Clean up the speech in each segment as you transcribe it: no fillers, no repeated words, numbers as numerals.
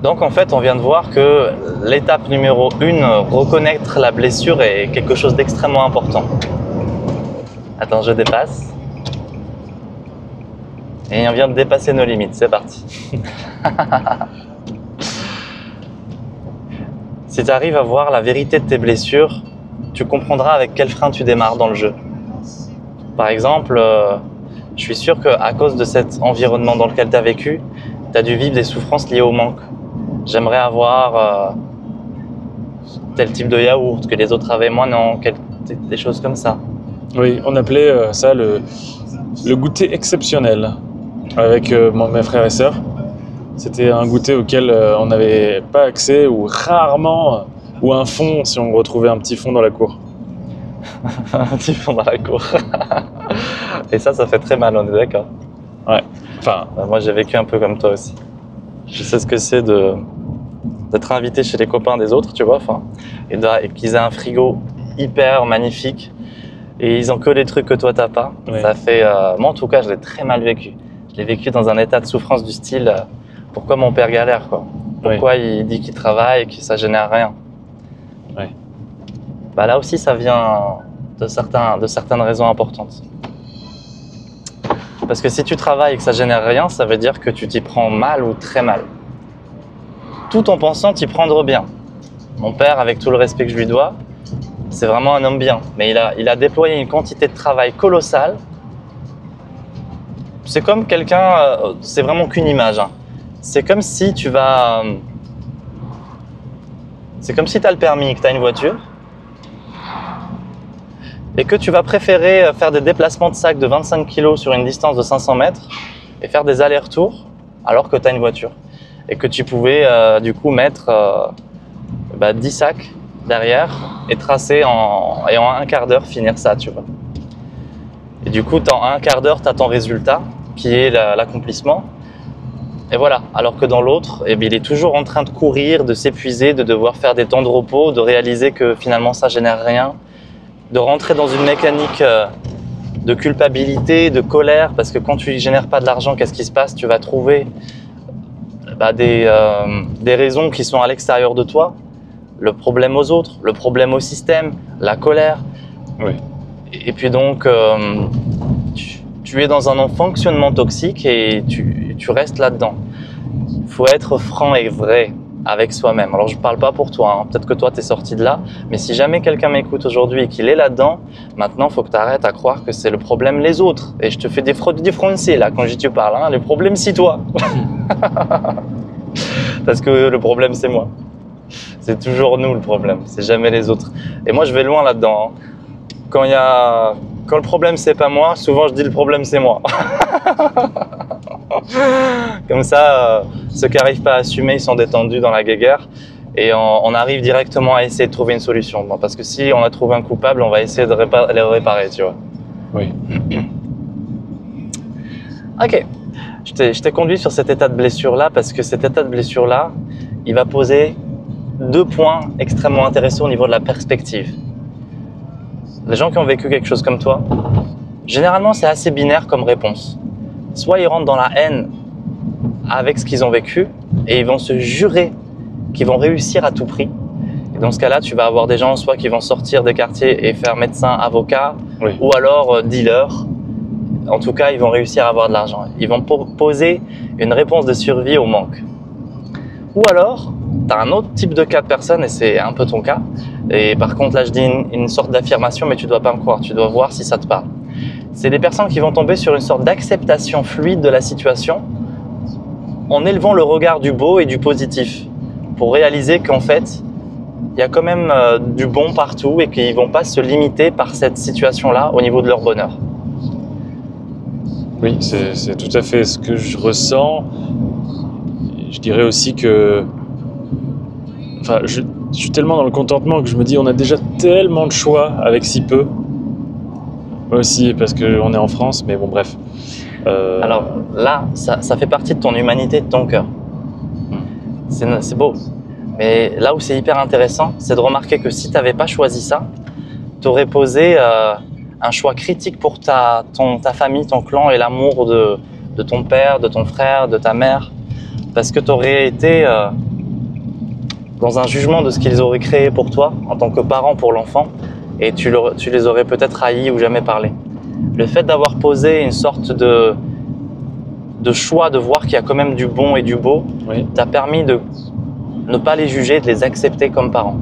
Donc en fait, on vient de voir que l'étape numéro 1, reconnaître la blessure, est quelque chose d'extrêmement important. Attends, je dépasse. Et on vient de dépasser nos limites, c'est parti. Si tu arrives à voir la vérité de tes blessures, tu comprendras avec quel frein tu démarres dans le jeu. Par exemple, je suis sûr qu'à cause de cet environnement dans lequel tu as vécu, tu as dû vivre des souffrances liées au manque. J'aimerais avoir tel type de yaourt que les autres avaient, moi non, des choses comme ça. Oui, on appelait ça le goûter exceptionnel avec mes frères et sœurs. C'était un goûter auquel on n'avait pas accès ou rarement, ou un fond si on retrouvait un petit fond dans la cour. Un petit fond dans la cour. Et ça fait très mal, on est d'accord? Ouais. Enfin, moi j'ai vécu un peu comme toi aussi. Je sais ce que c'est d'être invité chez les copains des autres, tu vois, et qu'ils aient un frigo hyper magnifique et ils ont que les trucs que toi t'as pas. Ouais. Ça fait, moi en tout cas, je l'ai très mal vécu. Je l'ai vécu dans un état de souffrance du style, pourquoi mon père galère, quoi? Pourquoi il dit qu'il travaille et que ça génère rien? Ouais. Bah là aussi, ça vient de certaines raisons importantes. Parce que si tu travailles et que ça génère rien, ça veut dire que tu t'y prends mal ou très mal. Tout en pensant t'y prendre bien. Mon père, avec tout le respect que je lui dois, c'est vraiment un homme bien. Mais il a déployé une quantité de travail colossale. C'est comme quelqu'un, c'est vraiment qu'une image. Hein. C'est comme si tu vas... c'est comme si tu as le permis et que tu as une voiture. Et que tu vas préférer faire des déplacements de sac de 25 kg sur une distance de 500 mètres et faire des allers-retours alors que tu as une voiture. Et que tu pouvais du coup mettre 10 sacs derrière et tracer et en un quart d'heure finir ça, tu vois. Et du coup, en un quart d'heure, tu as ton résultat qui est l'accomplissement. Et voilà, alors que dans l'autre, il est toujours en train de courir, de s'épuiser, de devoir faire des temps de repos, de réaliser que finalement ça génère rien, de rentrer dans une mécanique de culpabilité, de colère, parce que quand tu ne génères pas de l'argent, qu'est-ce qui se passe? Tu vas trouver des raisons qui sont à l'extérieur de toi, le problème aux autres, le problème au système, la colère. Oui. Et puis donc, tu es dans un fonctionnement toxique et tu restes là-dedans. Il faut être franc et vrai avec soi-même. Alors je ne parle pas pour toi, hein. Peut-être que toi tu es sorti de là, mais si jamais quelqu'un m'écoute aujourd'hui et qu'il est là-dedans, maintenant il faut que tu arrêtes à croire que c'est le problème les autres. Et je te fais des français là quand tu parles, hein. Le problème c'est toi. Parce que le problème c'est moi. C'est toujours nous le problème, c'est jamais les autres. Et moi je vais loin là-dedans. Hein. Quand le problème c'est pas moi, souvent je dis le problème c'est moi. Comme ça, ceux qui n'arrivent pas à assumer, ils sont détendus dans la guéguerre et on arrive directement à essayer de trouver une solution. Bon, parce que si on a trouvé un coupable, on va essayer de les réparer, tu vois. Oui. Ok, je t'ai conduit sur cet état de blessure-là parce que cet état de blessure-là, il va poser 2 points extrêmement intéressants au niveau de la perspective. Les gens qui ont vécu quelque chose comme toi, généralement c'est assez binaire comme réponse. Soit ils rentrent dans la haine avec ce qu'ils ont vécu et ils vont se jurer qu'ils vont réussir à tout prix. Et dans ce cas-là, tu vas avoir des gens soit qui vont sortir des quartiers et faire médecin, avocat, Oui. ou alors dealer. En tout cas, ils vont réussir à avoir de l'argent. Ils vont poser une réponse de survie au manque. Ou alors, tu as un autre type de cas de personne et c'est un peu ton cas. Et par contre, là, je dis une sorte d'affirmation, mais tu ne dois pas me croire. Tu dois voir si ça te parle. C'est des personnes qui vont tomber sur une sorte d'acceptation fluide de la situation en élevant le regard du beau et du positif pour réaliser qu'en fait, il y a quand même du bon partout et qu'ils ne vont pas se limiter par cette situation-là au niveau de leur bonheur. Oui, c'est tout à fait ce que je ressens. Je dirais aussi que... Enfin, je suis tellement dans le contentement que je me dis on a déjà tellement de choix avec si peu. Aussi parce qu'on est en France, mais bon bref. Alors là, ça fait partie de ton humanité, de ton cœur. C'est beau. Mais là où c'est hyper intéressant, c'est de remarquer que si tu n'avais pas choisi ça, tu aurais posé un choix critique pour ta famille, ton clan et l'amour de ton père, de ton frère, de ta mère. Parce que tu aurais été dans un jugement de ce qu'ils auraient créé pour toi, en tant que parent pour l'enfant, et tu les aurais peut-être haïs ou jamais parlé. Le fait d'avoir posé une sorte de choix de voir qu'il y a quand même du bon et du beau, Oui. t'a permis de ne pas les juger, de les accepter comme parents.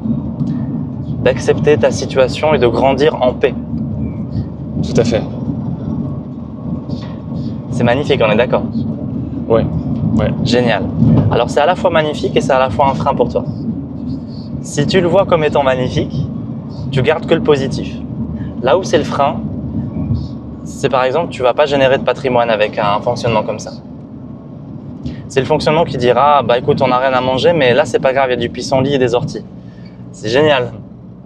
D'accepter ta situation et de grandir en paix. Tout à fait. C'est magnifique, on est d'accord? Ouais. Ouais. Génial. Alors c'est à la fois magnifique et c'est à la fois un frein pour toi. Si tu le vois comme étant magnifique, tu gardes que le positif. Là où c'est le frein, c'est par exemple, tu vas pas générer de patrimoine avec un fonctionnement comme ça. C'est le fonctionnement qui dira, bah écoute, on n'a rien à manger, mais là c'est pas grave, il y a du pissenlit et des orties. C'est génial.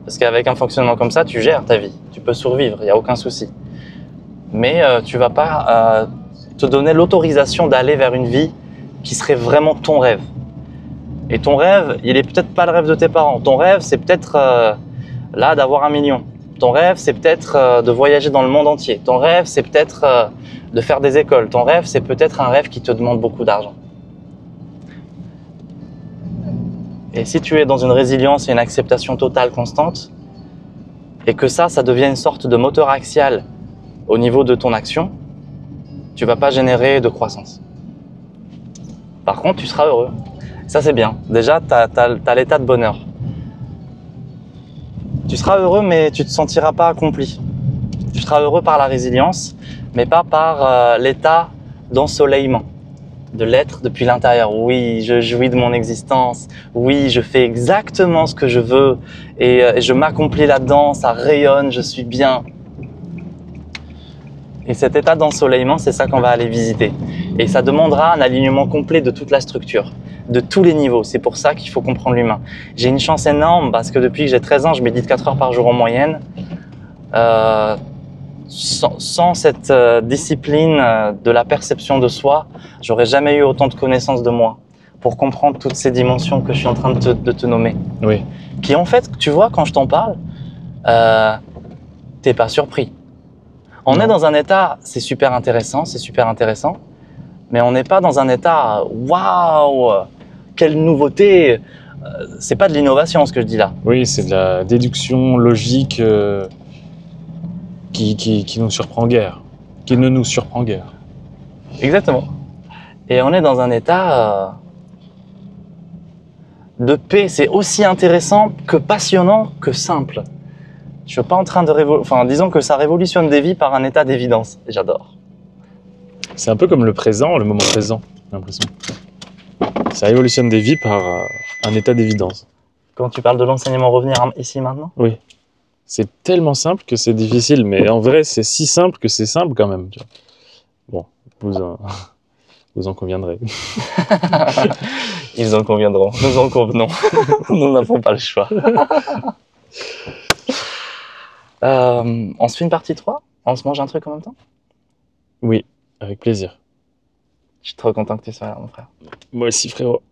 Parce qu'avec un fonctionnement comme ça, tu gères ta vie. Tu peux survivre, il n'y a aucun souci. Mais tu vas pas te donner l'autorisation d'aller vers une vie qui serait vraiment ton rêve. Et ton rêve, il est peut-être pas le rêve de tes parents. Ton rêve, c'est peut-être là d'avoir 1 million. Ton rêve, c'est peut-être de voyager dans le monde entier. Ton rêve, c'est peut-être de faire des écoles. Ton rêve, c'est peut-être un rêve qui te demande beaucoup d'argent. Et si tu es dans une résilience et une acceptation totale constante, et que ça devient une sorte de moteur axial au niveau de ton action, tu vas pas générer de croissance. Par contre, tu seras heureux. Ça, c'est bien. Déjà, tu as l'état de bonheur. Tu seras heureux, mais tu ne te sentiras pas accompli. Tu seras heureux par la résilience, mais pas par l'état d'ensoleillement, de l'être depuis l'intérieur. Oui, je jouis de mon existence. Oui, je fais exactement ce que je veux et je m'accomplis là-dedans, ça rayonne, je suis bien. Et cet état d'ensoleillement, c'est ça qu'on va aller visiter. Et ça demandera un alignement complet de toute la structure, de tous les niveaux. C'est pour ça qu'il faut comprendre l'humain. J'ai une chance énorme parce que depuis que j'ai 13 ans, je médite 4 heures par jour en moyenne. Sans cette discipline de la perception de soi, j'aurais jamais eu autant de connaissances de moi pour comprendre toutes ces dimensions que je suis en train de te nommer. Oui. Qui en fait, tu vois, quand je t'en parle, t'es pas surpris. On est dans un état, c'est super intéressant, mais on n'est pas dans un état, waouh, quelle nouveauté. C'est pas de l'innovation ce que je dis là. Oui, c'est de la déduction logique qui nous surprend guère, qui ne nous surprend guère. Exactement. Et on est dans un état de paix. C'est aussi intéressant que passionnant que simple. Je suis pas en train de disons que ça révolutionne des vies par un état d'évidence. J'adore. C'est un peu comme le présent, le moment présent, j'ai l'impression. Ça révolutionne des vies par un état d'évidence. Quand tu parles de l'enseignement revenir ici maintenant? Oui. C'est tellement simple que c'est difficile, mais en vrai, c'est si simple que c'est simple quand même. Tu vois. Bon, vous en conviendrez. Ils en conviendront. Nous en convenons. Nous n'avons pas le choix. On se fait une partie 3? On se mange un truc en même temps? Oui, avec plaisir. Je suis trop content que tu sois là, mon frère. Moi aussi, frérot.